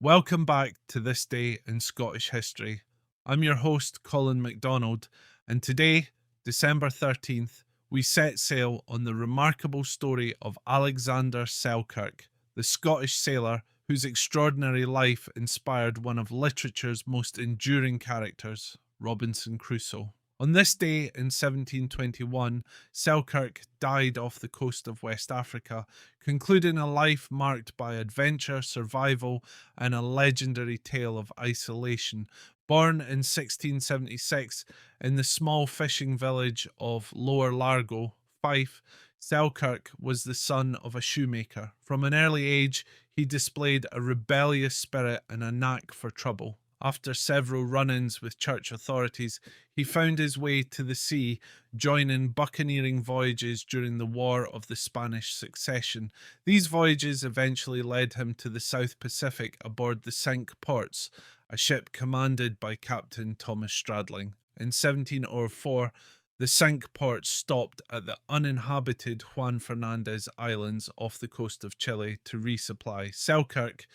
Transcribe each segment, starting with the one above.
Welcome back to This Day in Scottish History. I'm your host, Colin MacDonald, and today, December 13th, we set sail on the remarkable story of Alexander Selkirk, the Scottish sailor whose extraordinary life inspired one of literature's most enduring characters, Robinson Crusoe. On this day in 1721, Selkirk died off the coast of West Africa, concluding a life marked by adventure, survival, and a legendary tale of isolation. Born in 1676 in the small fishing village of Lower Largo, Fife, Selkirk was the son of a shoemaker. From an early age, he displayed a rebellious spirit and a knack for trouble. After several run ins with church authorities, he found his way to the sea, joining buccaneering voyages during the War of the Spanish Succession. These voyages eventually led him to the South Pacific aboard the Cinque Ports, a ship commanded by Captain Thomas Stradling. In 1704, the Cinque Ports stopped at the uninhabited Juan Fernández Islands off the coast of Chile to resupply. Selkirk,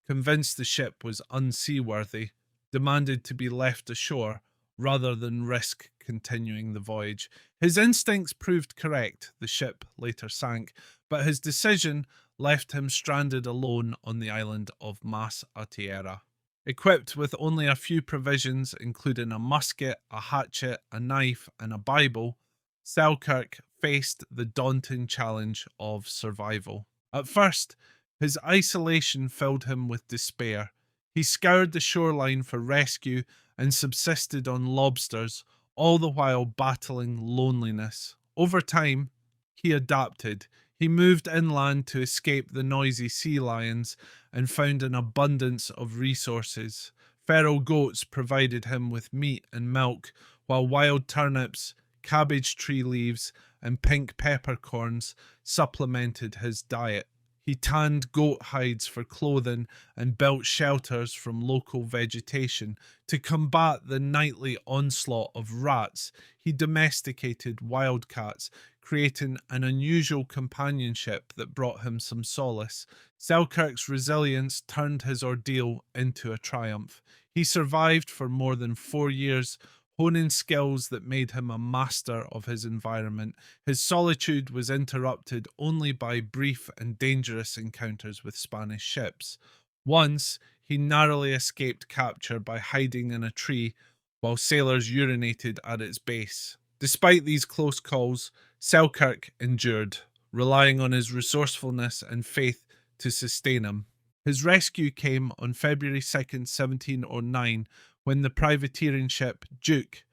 convinced the ship was unseaworthy, demanded to be left ashore rather than risk continuing the voyage. His instincts proved correct. The ship later sank, but his decision left him stranded alone on the island of Mas a Tierra. Equipped with only a few provisions, including a musket, a hatchet, a knife, and a Bible, Selkirk faced the daunting challenge of survival. At first, his isolation filled him with despair. He scoured the shoreline for rescue and subsisted on lobsters, all the while battling loneliness. Over time, he adapted. He moved inland to escape the noisy sea lions and found an abundance of resources. Feral goats provided him with meat and milk, while wild turnips, cabbage tree leaves, and pink peppercorns supplemented his diet. He tanned goat hides for clothing and built shelters from local vegetation. To combat the nightly onslaught of rats, he domesticated wildcats, creating an unusual companionship that brought him some solace. Selkirk's resilience turned his ordeal into a triumph. He survived for more than 4 years, honing skills that made him a master of his environment. His solitude was interrupted only by brief and dangerous encounters with Spanish ships. Once, he narrowly escaped capture by hiding in a tree while sailors urinated at its base. Despite these close calls, Selkirk endured, relying on his resourcefulness and faith to sustain him. His rescue came on February 2nd, 1709, when the privateering ship Duke,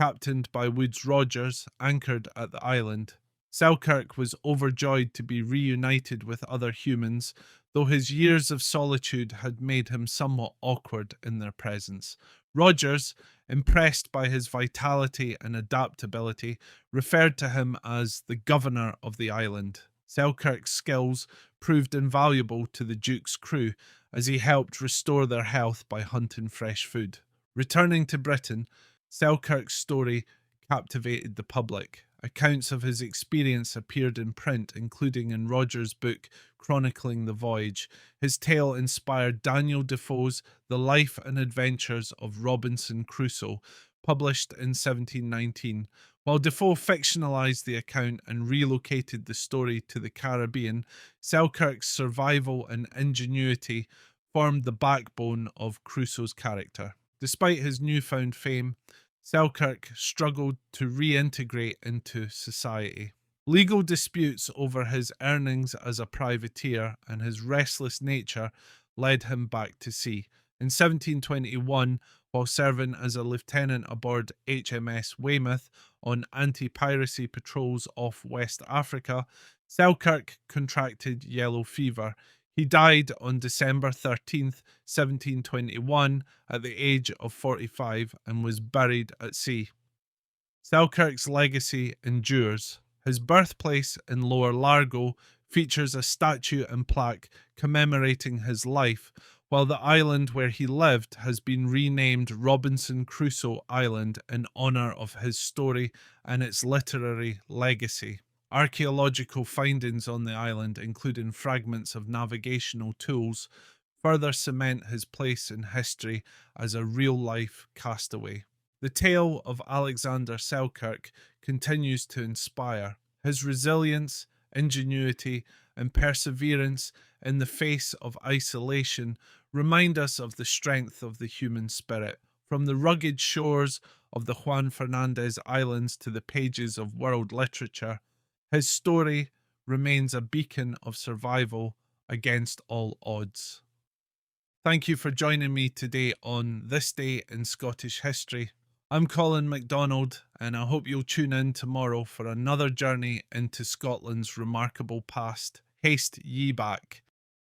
captained by Woodes Rogers, anchored at the island. Selkirk was overjoyed to be reunited with other humans, though his years of solitude had made him somewhat awkward in their presence. Rogers, impressed by his vitality and adaptability, referred to him as the governor of the island. Selkirk's skills proved invaluable to the Duke's crew as he helped restore their health by hunting fresh food. Returning to Britain, Selkirk's story captivated the public. Accounts of his experience appeared in print, including in Rogers' book chronicling the voyage. His tale inspired Daniel Defoe's The Life and Adventures of Robinson Crusoe, published in 1719. While Defoe fictionalized the account and relocated the story to the Caribbean, Selkirk's survival and ingenuity formed the backbone of Crusoe's character. Despite his newfound fame, Selkirk struggled to reintegrate into society. Legal disputes over his earnings as a privateer and his restless nature led him back to sea. In 1721, while serving as a lieutenant aboard HMS Weymouth on anti-piracy patrols off West Africa, Selkirk contracted yellow fever. He died on December 13th, 1721, at the age of 45 and was buried at sea. Selkirk's legacy endures. His birthplace in Lower Largo features a statue and plaque commemorating his life, while the island where he lived has been renamed Robinson Crusoe Island in honour of his story and its literary legacy. Archaeological findings on the island, including fragments of navigational tools, further cement his place in history as a real-life castaway. The tale of Alexander Selkirk continues to inspire. His resilience, ingenuity, and perseverance in the face of isolation remind us of the strength of the human spirit. From the rugged shores of the Juan Fernández Islands to the pages of world literature, his story remains a beacon of survival against all odds. Thank you for joining me today on This Day in Scottish History. I'm Colin MacDonald, and I hope you'll tune in tomorrow for another journey into Scotland's remarkable past. Haste ye back.